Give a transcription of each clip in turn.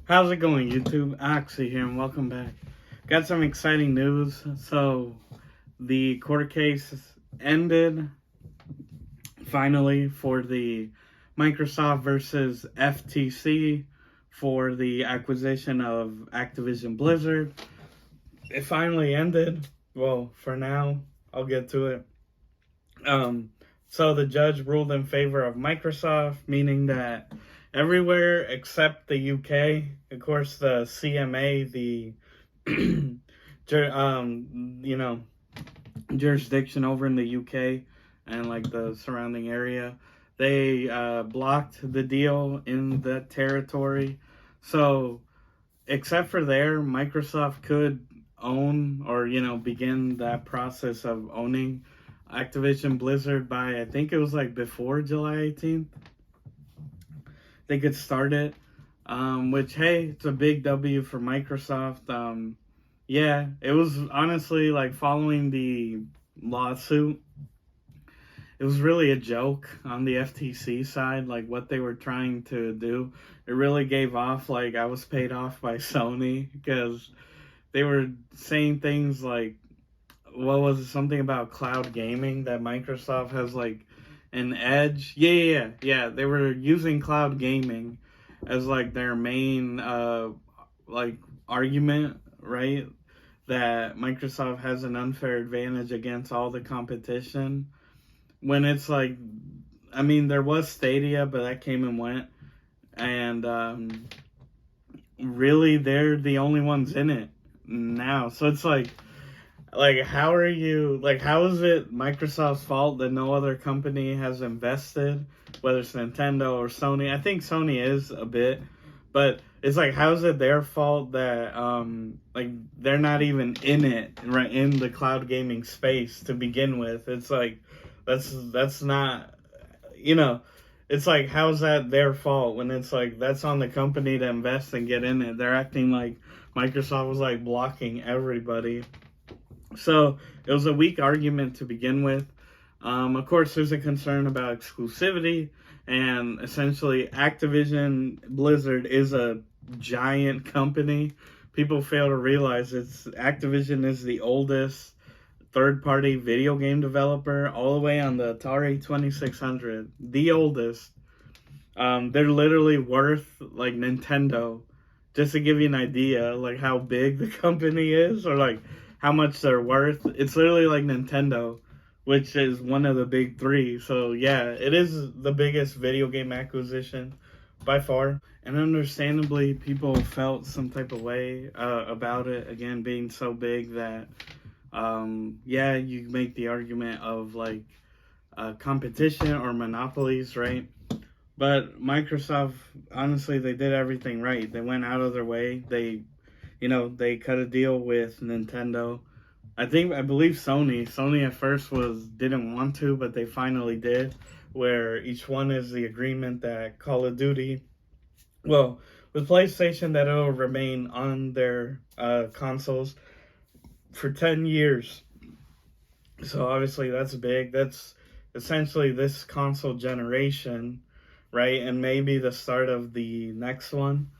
How's it going, YouTube? Oxy here, and welcome back. Got some exciting news. So, the court case ended finally for the Microsoft versus FTC for the acquisition of Activision Blizzard. It finally ended. Well, for now, I'll get to it. So the judge ruled in favor of Microsoft, meaning that everywhere except the UK, of course, the CMA, the jurisdiction over in the UK and like the surrounding area, they blocked the deal in that territory. So, except for there, Microsoft could own or begin that process of owning Activision Blizzard by, I think it was like before July 18th. They could start it, which, hey, it's a big W for Microsoft. Yeah, it was honestly like following the lawsuit. It was really a joke on the FTC side, like what they were trying to do. It really gave off like I was paid off by Sony because they were saying things like, what was it, something about cloud gaming, that Microsoft has like an edge. Yeah. They were using cloud gaming as like their main like argument, right? That Microsoft has an unfair advantage against all the competition. When it's like, I mean, there was Stadia, but that came and went. And really, they're the only ones in it now. So it's like how are you, like, how is it Microsoft's fault that no other company has invested, whether it's Nintendo or Sony? I think Sony is a bit, but it's like, how is it their fault that like they're not even in it, right, in the cloud gaming space to begin with? It's like that's not, it's like, how's that their fault when it's like that's on the company to invest and get in it? They're acting like Microsoft was like blocking everybody. So it was a weak argument to begin with. Of course, there's a concern about exclusivity, and essentially Activision Blizzard is a giant company. People fail to realize Activision is the oldest third-party video game developer, all the way on the Atari 2600, the oldest. They're literally worth like Nintendo, just to give you an idea, like how big the company is, or like how much they're worth. It's literally like Nintendo, which is one of the big three. So yeah, it is the biggest video game acquisition by far. And understandably, people felt some type of way about it, again, being so big that, yeah, you make the argument of like competition or monopolies, right? But Microsoft, honestly, they did everything right. They went out of their way. They cut a deal with Nintendo. I believe Sony at first didn't want to, but they finally did, where each one is the agreement that Call of Duty, well, with PlayStation, that it'll remain on their consoles for 10 years. So obviously that's big. That's essentially this console generation, right? And maybe the start of the next one.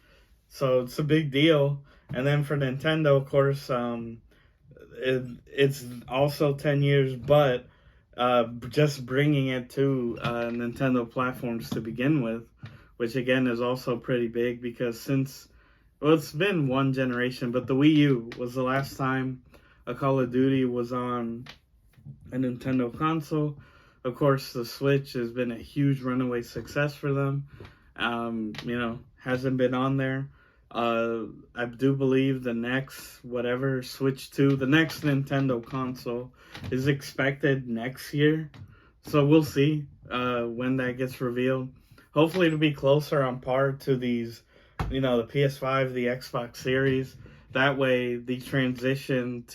So it's a big deal. And then for Nintendo, of course, it's also 10 years, but just bringing it to Nintendo platforms to begin with, which again is also pretty big because it's been one generation, but the Wii U was the last time a Call of Duty was on a Nintendo console. Of course, the Switch has been a huge runaway success for them. Hasn't been on there. I do believe the next, Switch 2, the next Nintendo console is expected next year. So we'll see when that gets revealed. Hopefully it'll be closer on par to these, the PS5, the Xbox Series. That way the transition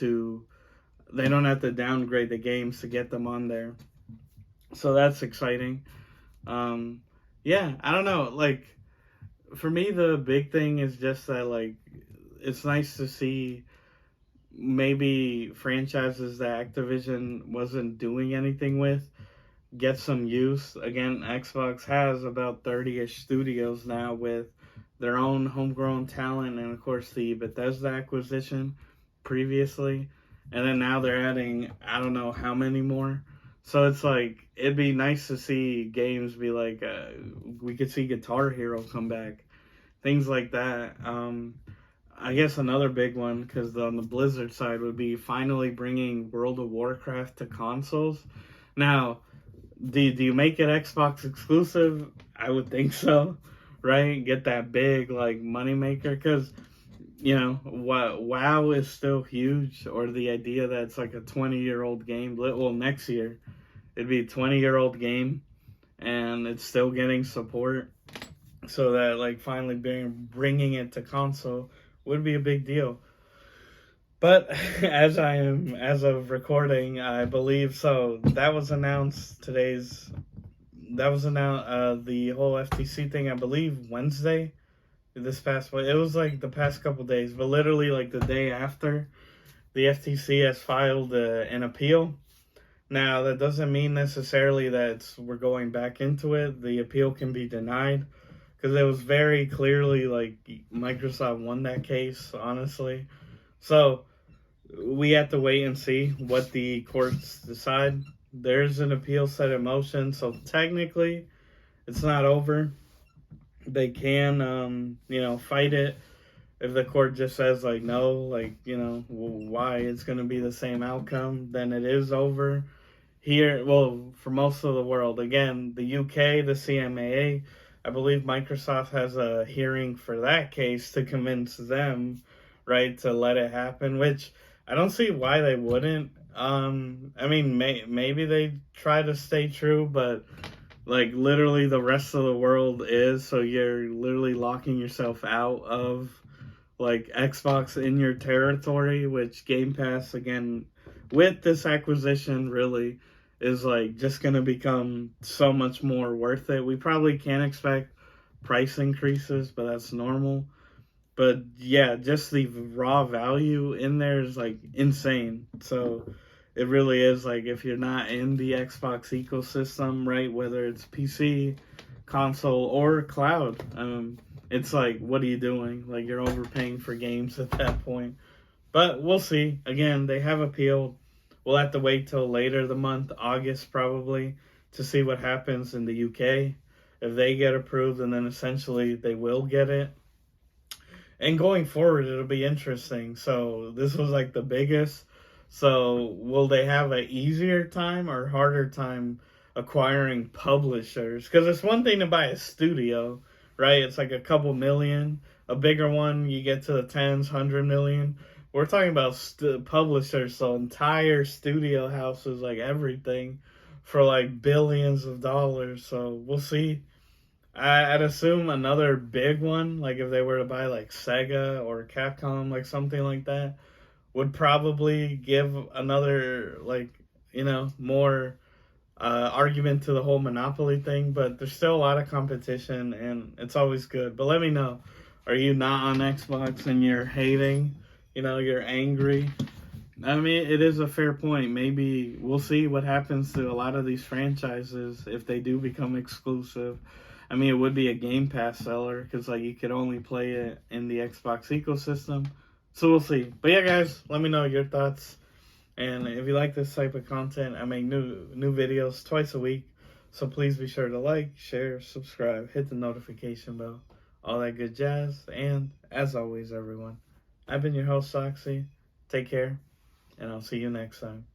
they don't have to downgrade the games to get them on there. So that's exciting. Yeah, I don't know, like, for me, the big thing is just that, like, it's nice to see maybe franchises that Activision wasn't doing anything with get some use. Again, Xbox has about 30-ish studios now with their own homegrown talent, and of course the Bethesda acquisition previously, and then now they're adding I don't know how many more. So it's like it'd be nice to see games be like we could see Guitar Hero come back, things like that. I guess another big one, because on the Blizzard side, would be finally bringing World of Warcraft to consoles. Now, do you make it Xbox exclusive? I would think so, right? Get that big like moneymaker, because WoW is still huge, or the idea that it's like a 20-year-old game. Well, next year it'd be a 20-year-old game, and it's still getting support. So that like finally bringing it to console would be a big deal. But as of recording, I believe so. That was announced the whole FTC thing, I believe Wednesday. This past it was like the past couple days, but literally like the day after, the FTC has filed an appeal. Now that doesn't mean necessarily that we're going back into it. The appeal can be denied, because it was very clearly like Microsoft won that case, honestly. So we have to wait and see what the courts decide. There's an appeal set in motion, so technically it's not over. They can, fight it if the court just says like no, like why it's going to be the same outcome, then it is over. Here, well, for most of the world, again, the UK, the CMA, I believe Microsoft has a hearing for that case to convince them, right, to let it happen, which I don't see why they wouldn't. I mean, maybe they try to stay true, but like literally the rest of the world is, so you're literally locking yourself out of like Xbox in your territory, which Game Pass, again, with this acquisition, really is like just going to become so much more worth it. We probably can't expect price increases, but that's normal. But yeah, just the raw value in there is like insane. So it really is like, if you're not in the Xbox ecosystem, right, whether it's PC, console, or cloud, it's like, what are you doing? Like, you're overpaying for games at that point. But we'll see. Again, they have appealed. We'll have to wait till later the month, August probably, to see what happens in the UK. If they get approved, and then essentially they will get it. And going forward, it'll be interesting. So this was like the biggest. So will they have an easier time or harder time acquiring publishers? Because it's one thing to buy a studio, right? It's like a couple million. A bigger one, you get to the tens, 100 million. We're talking about publishers, so entire studio houses, like everything, for like billions of dollars. So we'll see. I'd assume another big one, like if they were to buy like Sega or Capcom, like something like that, would probably give another more argument to the whole monopoly thing. But there's still a lot of competition, and it's always good. But let me know, are you not on Xbox and you're hating? You're angry. I mean, it is a fair point. Maybe we'll see what happens to a lot of these franchises if they do become exclusive. I mean, it would be a Game Pass seller, because like you could only play it in the Xbox ecosystem. So we'll see. But yeah, guys, let me know your thoughts. And if you like this type of content, I make new videos twice a week. So please be sure to like, share, subscribe, hit the notification bell, all that good jazz. And as always, everyone, I've been your host, Soxy. Take care, and I'll see you next time.